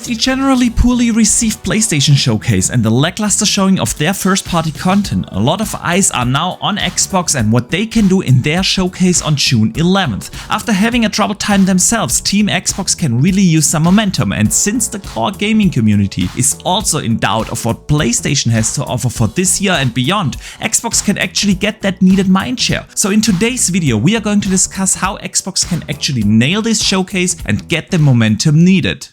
With the generally poorly received PlayStation showcase and the lackluster showing of their first-party content, a lot of eyes are now on Xbox and what they can do in their showcase on June 11th. After having a troubled time themselves, Team Xbox can really use some momentum, and since the core gaming community is also in doubt of what PlayStation has to offer for this year and beyond, Xbox can actually get that needed mindshare. So in today's video we are going to discuss how Xbox can actually nail this showcase and get the momentum needed.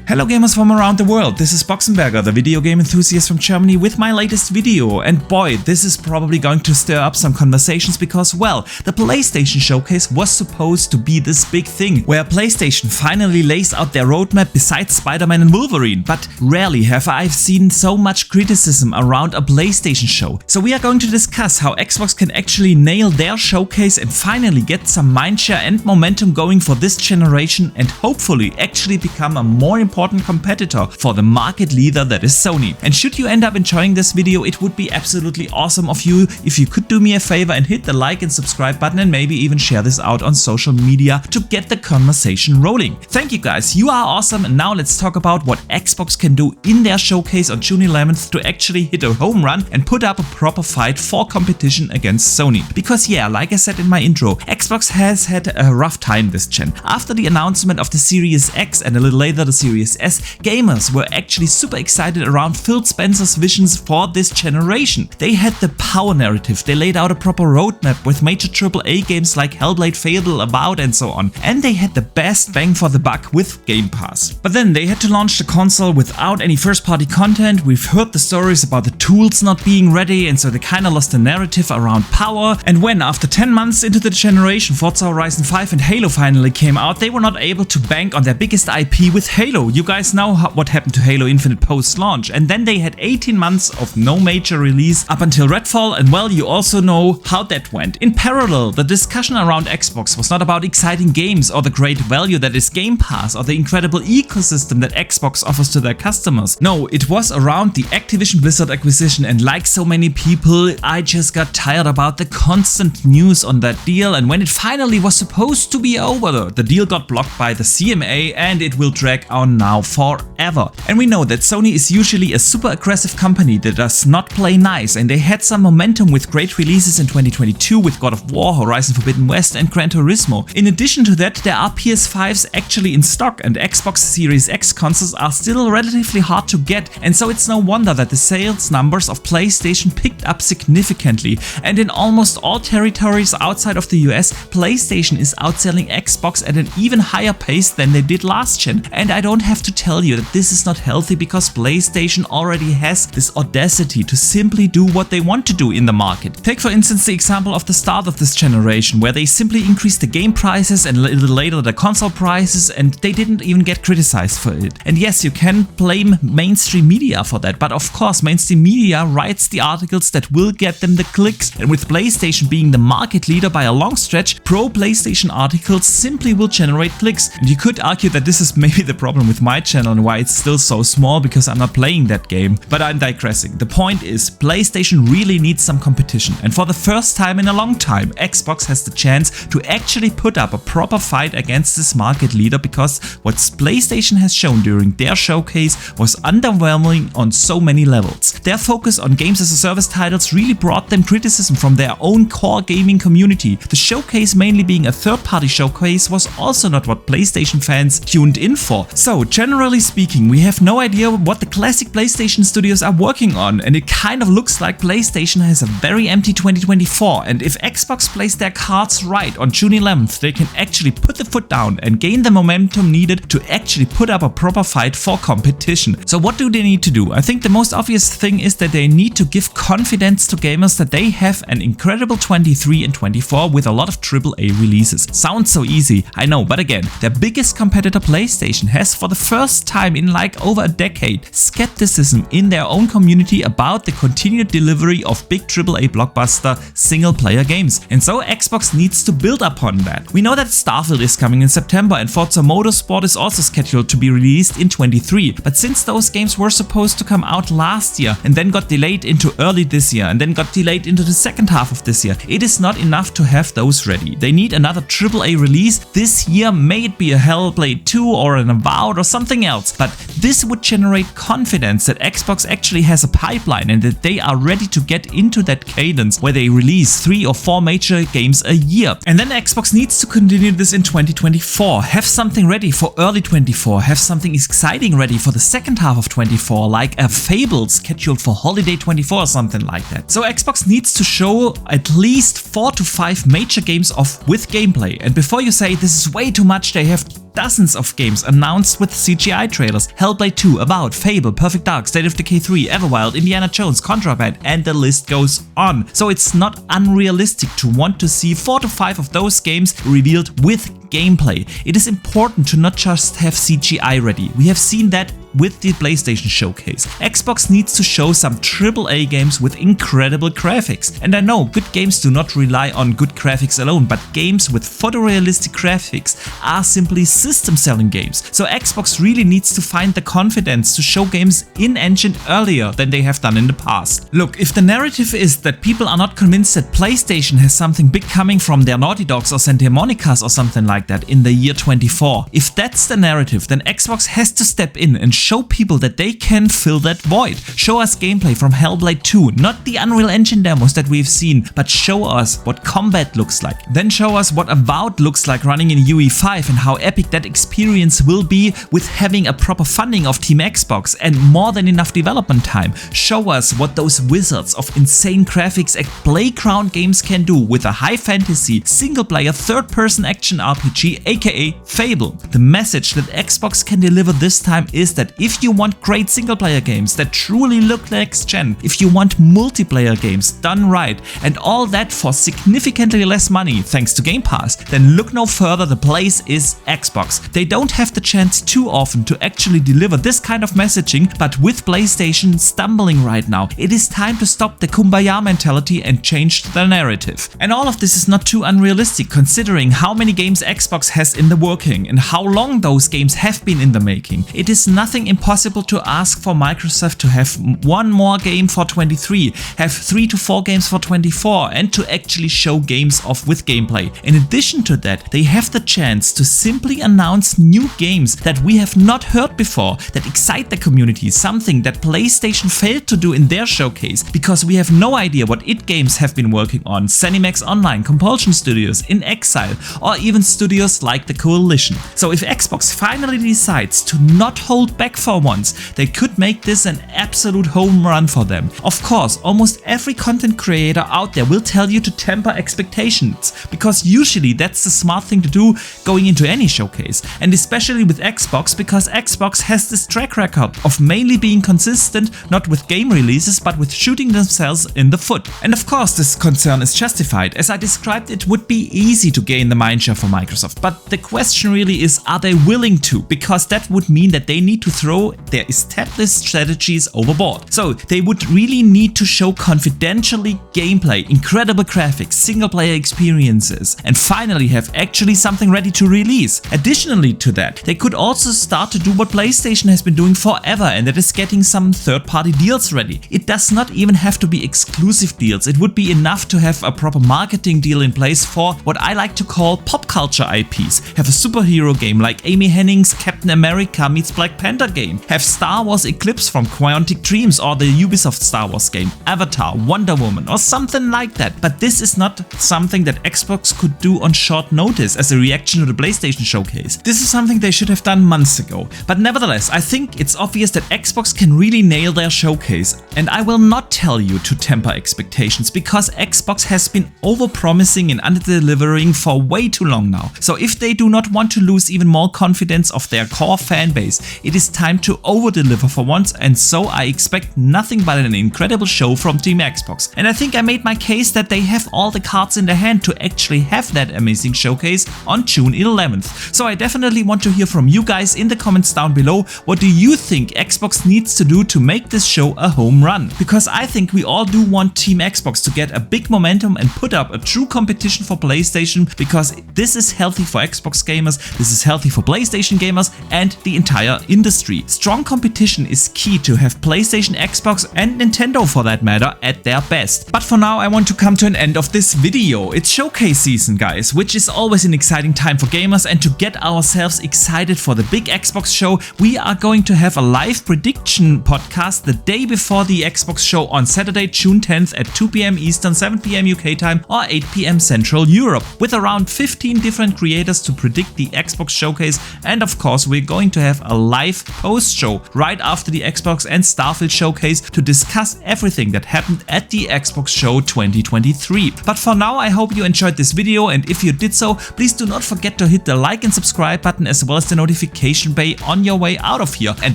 Hello gamers from around the world, this is Boxenberger, the video game enthusiast from Germany, with my latest video. And boy, this is probably going to stir up some conversations because, well, the PlayStation showcase was supposed to be this big thing where PlayStation finally lays out their roadmap besides Spider-Man and Wolverine, but rarely have I seen so much criticism around a PlayStation show. So we are going to discuss how Xbox can actually nail their showcase and finally get some mindshare and momentum going for this generation and hopefully actually become a more important competitor for the market leader that is Sony. And should you end up enjoying this video, it would be absolutely awesome of you if you could do me a favor and hit the like and subscribe button and maybe even share this out on social media to get the conversation rolling. Thank you guys, you are awesome, and now let's talk about what Xbox can do in their showcase on June 11th to actually hit a home run and put up a proper fight for competition against Sony. Because yeah, like I said in my intro, Xbox has had a rough time this gen. After the announcement of the Series X and a little later the Series S, gamers were actually super excited around Phil Spencer's visions for this generation. They had the power narrative, they laid out a proper roadmap with major AAA games like Hellblade, Fable, About and so on, and they had the best bang for the buck with Game Pass. But then they had to launch the console without any first-party content. We've heard the stories about the tools not being ready, and so they kinda lost the narrative around power. And when, after 10 months into the generation, Forza Horizon 5 and Halo finally came out, they were not able to bank on their biggest IP with Halo. You guys know what happened to Halo Infinite post-launch, and then they had 18 months of no major release up until Redfall, and well, you also know how that went. In parallel, the discussion around Xbox was not about exciting games or the great value that is Game Pass or the incredible ecosystem that Xbox offers to their customers. No, it was around the Activision Blizzard acquisition, and like so many people, I just got tired about the constant news on that deal, and when it finally was supposed to be over, the deal got blocked by the CMA and it will drag on now forever. And we know that Sony is usually a super aggressive company that does not play nice, and they had some momentum with great releases in 2022 with God of War, Horizon Forbidden West and Gran Turismo. In addition to that, there are PS5s actually in stock, and Xbox Series X consoles are still relatively hard to get, and so it's no wonder that the sales numbers of PlayStation picked up significantly, and in almost all territories outside of the US, PlayStation is outselling Xbox at an even higher pace than they did last gen. And I don't have to tell you that this is not healthy because PlayStation already has this audacity to simply do what they want to do in the market. Take for instance the example of the start of this generation, where they simply increased the game prices and a little later the console prices, and they didn't even get criticized for it. And yes, you can blame mainstream media for that, but of course mainstream media writes the articles that will get them the clicks, and with PlayStation being the market leader by a long stretch, pro-PlayStation articles simply will generate clicks. And you could argue that this is maybe the problem with my channel and why it's still so small, because I'm not playing that game, but I'm digressing. The point is, PlayStation really needs some competition, and for the first time in a long time, Xbox has the chance to actually put up a proper fight against this market leader, because what PlayStation has shown during their showcase was underwhelming on so many levels. Their focus on games as a service titles really brought them criticism from their own core gaming community. The showcase, mainly being a third-party showcase, was also not what PlayStation fans tuned in for. So generally speaking, we have no idea what the classic PlayStation studios are working on, and it kind of looks like PlayStation has a very empty 2024, and if Xbox plays their cards right on June 11th, they can actually put the foot down and gain the momentum needed to actually put up a proper fight for competition. So what do they need to do? I think the most obvious thing is that they need to give confidence to gamers that they have an incredible 23 and 24 with a lot of AAA releases. Sounds so easy, I know, but again, their biggest competitor PlayStation has for the first time in like over a decade, skepticism in their own community about the continued delivery of big AAA blockbuster single-player games. And so Xbox needs to build upon that. We know that Starfield is coming in September and Forza Motorsport is also scheduled to be released in 23, but since those games were supposed to come out last year and then got delayed into early this year and then got delayed into the second half of this year, it is not enough to have those ready. They need another AAA release this year, may it be a Hellblade 2 or an Avowed or something else, but this would generate confidence that Xbox actually has a pipeline and that they are ready to get into that cadence where they release 3 or 4 major games a year. And then Xbox needs to continue this in 2024, have something ready for early 24, have something exciting ready for the second half of 24, like a Fable scheduled for holiday 24 or something like that. So Xbox needs to show at least 4 to 5 major games with gameplay. And before you say this is way too much, they have dozens of games announced with CGI trailers: Hellblade 2, Avowed, Fable, Perfect Dark, State of Decay 3, Everwild, Indiana Jones, Contraband, and the list goes on. So it's not unrealistic to want to see 4 to 5 of those games revealed with gameplay. It is important to not just have CGI ready. We have seen that with the PlayStation showcase. Xbox needs to show some AAA games with incredible graphics. And I know good games do not rely on good graphics alone, but games with photorealistic graphics are simply system-selling games. So Xbox really needs to find the confidence to show games in-engine earlier than they have done in the past. Look, if the narrative is that people are not convinced that PlayStation has something big coming from their Naughty Dogs or Santa Monicas or something like that in the year 24, if that's the narrative, then Xbox has to step in and show people that they can fill that void. Show us gameplay from Hellblade 2, not the Unreal Engine demos that we've seen, but show us what combat looks like. Then show us what Avowed looks like running in UE5 and how epic that experience will be with having a proper funding of Team Xbox and more than enough development time. Show us what those wizards of insane graphics at Playground Games can do with a high fantasy, single-player, third-person action RPG, aka Fable. The message that Xbox can deliver this time is that if you want great single-player games that truly look next-gen, if you want multiplayer games done right, and all that for significantly less money thanks to Game Pass, then look no further, the place is Xbox. They don't have the chance too often to actually deliver this kind of messaging, but with PlayStation stumbling right now, it is time to stop the kumbaya mentality and change the narrative. And all of this is not too unrealistic considering how many games Xbox has in the working and how long those games have been in the making. It is nothing impossible to ask for Microsoft to have one more game for 23, have 3 to 4 games for 24, and to actually show games off with gameplay. In addition to that, they have the chance to simply announce new games that we have not heard before, that excite the community, something that PlayStation failed to do in their showcase because we have no idea what id Games have been working on, ZeniMax Online, Compulsion Studios, In Exile, or even studios like the Coalition. So if Xbox finally decides to not hold back for once, they could make this an absolute home run for them. Of course, almost every content creator out there will tell you to temper expectations, because usually that's the smart thing to do going into any showcase, and especially with Xbox, because Xbox has this track record of mainly being consistent, not with game releases, but with shooting themselves in the foot. And of course this concern is justified. As I described, it would be easy to gain the mindshare for Microsoft, but the question really is, are they willing to? Because that would mean that they need to throw their established strategies overboard. So they would really need to show confidentially gameplay, incredible graphics, single player experiences, and finally have actually something ready to release. Additionally to that, they could also start to do what PlayStation has been doing forever, and that is getting some third-party deals ready. It does not even have to be exclusive deals. It would be enough to have a proper marketing deal in place for what I like to call pop culture IPs. Have a superhero game like Amy Hennig's Captain America meets Black Panther game. Have Star Wars Eclipse from Quantic Dreams or the Ubisoft Star Wars game, Avatar, Wonder Woman, or something like that. But this is not something that Xbox could do on short notice as a reaction to the PlayStation showcase. This is something they should have done months ago. But nevertheless, I think it's obvious that Xbox can really nail their showcase. And I will not tell you to temper expectations, because Xbox has been over-promising and under-delivering for way too long long now. So if they do not want to lose even more confidence of their core fan base, it is time to over-deliver for once, and so I expect nothing but an incredible show from Team Xbox. And I think I made my case that they have all the cards in their hand to actually have that amazing showcase on June 11th. So I definitely want to hear from you guys in the comments down below. What do you think Xbox needs to do to make this show a home run? Because I think we all do want Team Xbox to get a big momentum and put up a true competition for PlayStation, because this is healthy for Xbox gamers, this is healthy for PlayStation gamers and the entire industry. Strong competition is key to have PlayStation, Xbox and Nintendo for that matter at their best. But for now I want to come to an end of this video. It's showcase season, guys, which is always an exciting time for gamers, and to get ourselves excited for the big Xbox show, we are going to have a live prediction podcast the day before the Xbox show on Saturday, June 10th at 2 PM Eastern, 7 PM UK time or 8 PM Central Europe, with around 15 different creators to predict the Xbox showcase. And of course we're going to have a live post show right after the Xbox and Starfield showcase to discuss everything that happened at the Xbox show 2023. But for now I hope you enjoyed this video, and if you did so, please do not forget to hit the like and subscribe button as well as the notification bell on your way out of here. And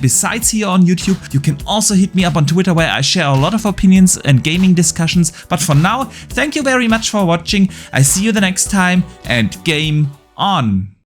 besides here on YouTube, you can also hit me up on Twitter, where I share a lot of opinions and gaming discussions. But for now, thank you very much for watching. I see you the next time, and game on!